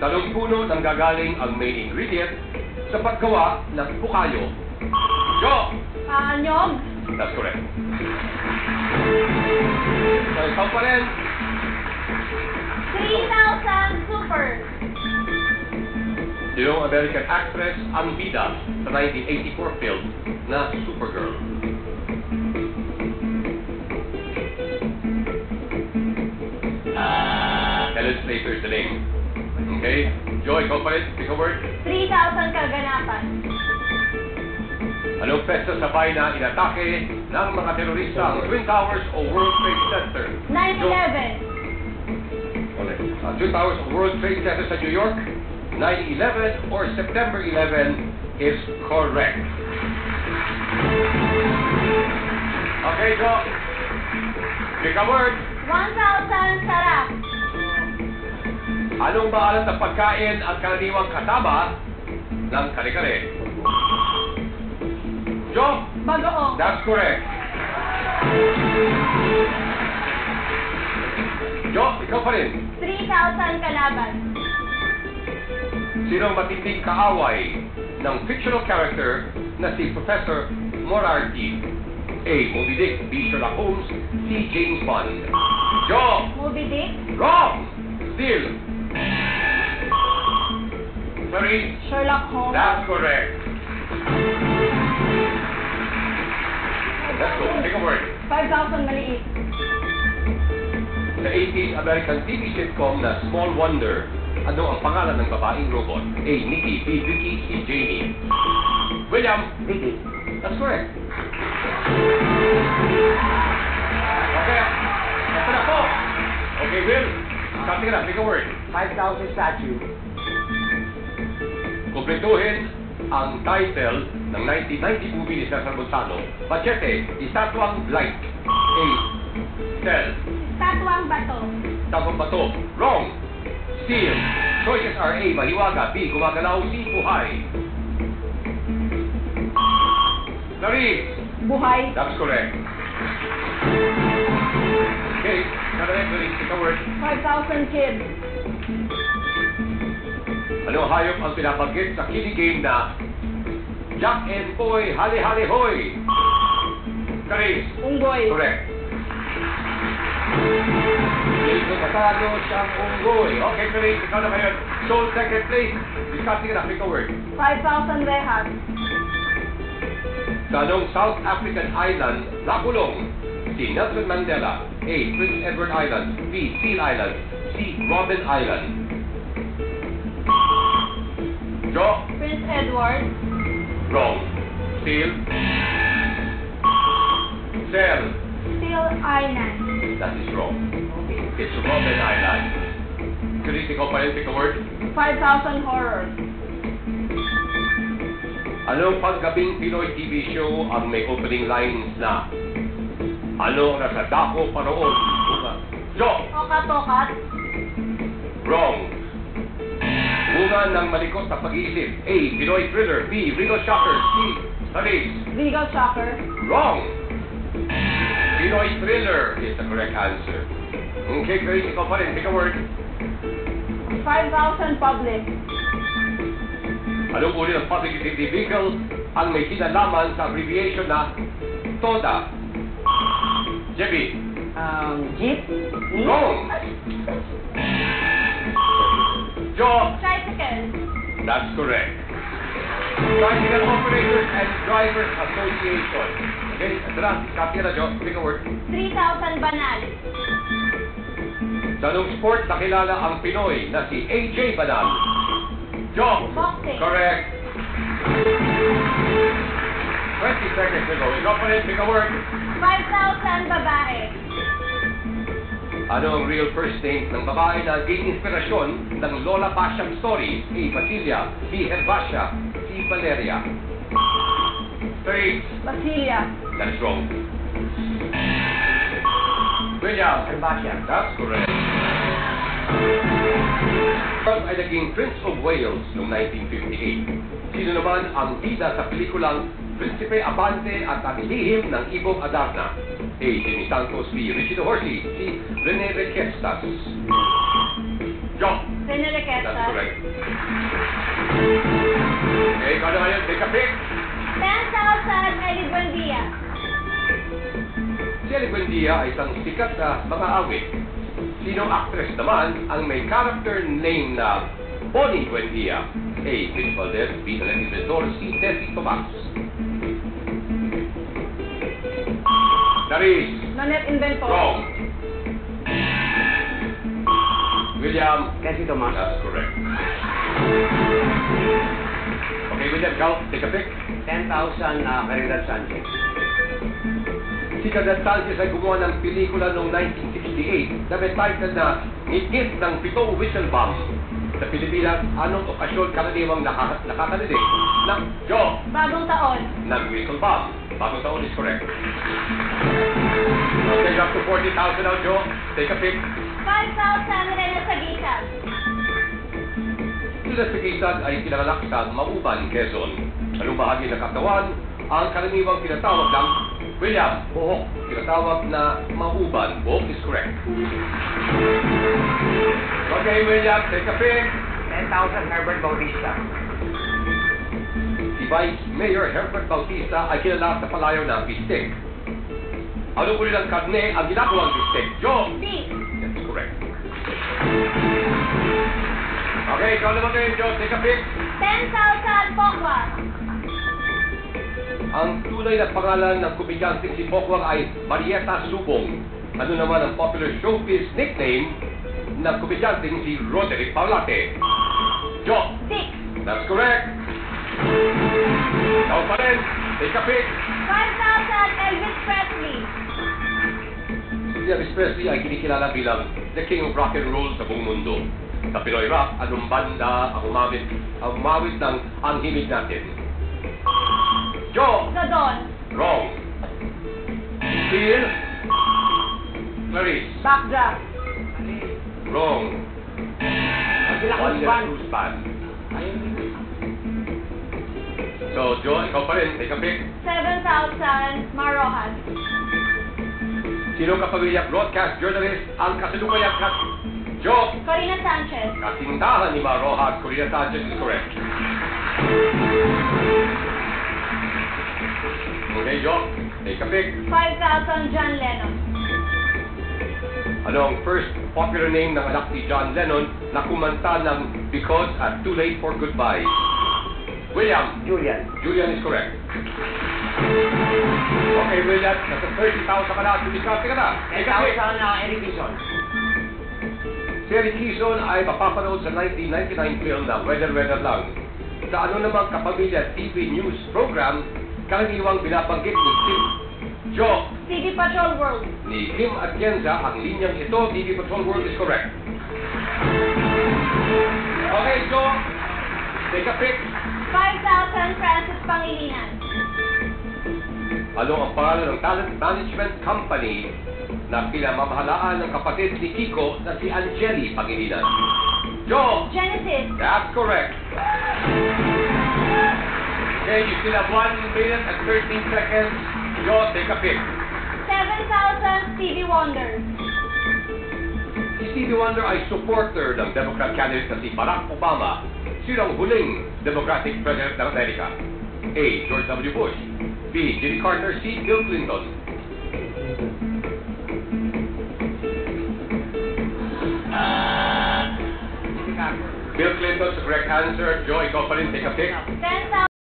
Talong puno nang gagaling ang main ingredient sa paggawa ng bukayo. Jo! Nyog. That's correct. So, ikaw pa rin. 3,000 super. Sinong American actress ang bida sa 1984 film na Supergirl? Ellen Slater is the name. Okay? Joy, ikaw pa rin. Pick a word. 3,000 kaganapan. Anong pesta sabay na inatake ng mga terorista ang Twin Towers o World Trade Center? 9/11. Twin Towers o World Trade Center sa New York, 9/11 or September 11 is correct. Okay, Jo. Pick a word. 1,000 sarap. Anong maalat na pagkain ang karaniwang kasama ng kare-kare? Jo? Bagoong. That's correct. Jo, ikaw pa rin. 3,000 kalaban. Sino ang matinding kaaway ng fictional character na si Professor Moriarty? A. Moby Dick, B. Sherlock Holmes, C. James Bond. Jo! Moby Dick. Wrong! Still. Sorry? Sherlock Holmes. That's correct. Let's go. Take a word. 5,000 maliit. Sa 80s American TV sitcom na Small Wonder, ano ang pangalan ng babaeng robot? A. Nikki, B. Vicky, C. Jamie. William? Vicky. That's correct. Okay. Ito na po. Okay, Will. Sabi ka na, pick a word. 5,000 statue. Kumpletuhin ang title ng 1990 movie ni Cesar Gonzalo. Machete, Estatwang Blight. A. Cell. Tatuang bato. Tapos bato. Wrong. Steel. Choices are A. Mahiwaga. B. Gumagalaw. C. Buhay. Larry. Buhay. That's correct. Okay. Larry, pick a word. 5,000 kids. Anong hayop ang pinabanggit sa kiddie game na Jack and Boy, Hali Hali Hoy? Karis. Unggoy. Correct. Dito matalo siyang unggoy. Okay, Karis, ikaw na ngayon. So, second place. Discussing na, pick a word. 5,000 rehas. Sa anong South African island nakulong si Nelson Mandela? A. Prince Edward Island. B. Seal Island. C. Robben Island. Jo? Prince Edward. Wrong. Seal. Cell. Seal Island. That is wrong. It's Robben Island. Karis, ikaw pa rin, pick a word. 5,000 horror. Anong pagkabing Pinoy TV show ang may opening lines na ano nasa dako pa roon? Jo! Tokat-tokat. Wrong. Bunga ng malikot na pag-iisip. A. Pinoy thriller. B. Regal Shocker. C. Karis. Legal shocker. Wrong. Pinoy thriller is the correct answer. Okay, Karis, ikaw pa rin. Pick a word. 5,000 public. Anong uri ng public utility vehicle ang may kinalaman sa abbreviation na TODA? Jebby. Jeep. Wrong. Jo. Tricycle. That's correct. Tricycle Operators and Drivers Association. Okay, ito na. Copy na, Jo. Pick a word. 3,000 banal. Sa anong sport nakilala ang Pinoy na si AJ Banal? Jo. Boxing. Correct. 20 seconds ago. Ikaw pa rin. Pick a word. 5,000 babae. Ano ang real first name ng babae na naging inspirasyon ng Lola Basham story? A. Basilia. B. Herbacia. C. Valeria. 3. Basilia. That is wrong. William. Herbacia. That's correct. Charles ay naging Prince of Wales noong 1958. Sino naman ang bida sa pelikulang Prinsipe Abante at ang lihim ng Ibong Adarna? A. Jimmy Santos. B. Richie the Horsey. C. Rene Requestas. Joe. Rene That's Requesta. correct. Okay, ikaw naman yun. Take a pick. 10,000 Ellie Buendia. Si Ellie Buendia ay isang sikat na mga awit. Sinong actress naman ang may character name na Bonnie Buendia? A. Miss Valdez, B. Alexis Mentor, C. Tessie Tomas. That is Nonet Inventor. wrong. William, Cassie Tomas. that's correct. Okay, William, go. Take a pick. 10,000 Caridad Sanchez. Si Caridad Sanchez ay gumawa ng pelikula noong 1968 na may title na Ngit-ngit ng Pitong Whistle Bomb. Sa Pilipinas, anong okasyon karaniwang nakakarinig ng Joe Bagong taon. ng whistle bomb? Bagong taon is correct. Okay, you're up to 40,000 now, Joe. Take a pick. 5,000 Rene Sagitan. Sila sa Gisag ay kinanganak sa Mauban, Quezon. Anong bahagi ng katawan ang karaniwang tinatawag ng William? Buhok. Tinatawag na Mauban. Both is correct. Okay, William, take a pick. 10,000 Herbert Bautista. Si Vice Mayor Herbert Bautista ay kilala sa palayaw ng bistek. Ano uli ng karne ang ginagawang bistek? Joe! B. That's correct. Okay, ikaw naman ngayon, Joe. Take a pick. 10,000 Pokwa. Ang tunay na pangalan ng komedyanteng si Pokwang ay Marietta Subong. Ano naman ang popular showbiz nickname ng komedyanteng si Roderick Paulate? Joe! 6. That's correct. Ikaw pa rin. Take a pick. 5,000 Elvis Presley. Si Elvis Presley ay kinikilala bilang the king of rock and roll sa buong mundo. Sa Pinoy Rock, anong banda ang umawit ng Ang Himig Natin? Joe! The Don. Wrong. Phil? Clarice? Backdraft. Wrong. Sila One Band. Year Cruise Band. So, Joe, ikaw pa rin. Take a pick. 7,000 Marohan. Sino kapamilya broadcast journalist ang kasalukuyang Joe? Corina Sanchez. Kasintahan ni Maroha at Corina Sanchez is correct. Okay, Joe. Take a pick. 5,000 John Lennon. Ano ang first popular name ng anak ni John Lennon na kumanta ng Because at Too Late for Goodbye? William. Julian. Julian is correct. Okay, William. Nasa 30,000 ka na. Sumiskarte ka na. Take a pick. 10,000 Eric Bison. Si Eric Quezon ay mapapanood sa 1999 film na Weather Weather Lang. Sa ano namang kapamilya TV news program, karaniwang binabanggit ni Kim Joe. TV Patrol World. Ni Kim Atienza, ang linyang ito, TV Patrol World is correct. Okay, Joe. Take a pick. 5,000 Francis Pangilinan. Ano ang pangalan ng talent management company na pinamamahalaan ng kapatid ni Kiko na si Angeli Pangilinan? Joe! Genesis. That's correct. Okay, you still have 1 minute and 13 seconds. Joe, take a pick. 7,000 Stevie Wonder. Si Stevie Wonder ay supporter ng Democrat candidate na si Barack Obama. Sino ang huling Democratic President ng Amerika? A. George W. Bush. B. Jimmy Carter. C. Bill Clinton. Bill Clinton's the correct answer. Joe, ikaw pa rin. Take a pick. 10,000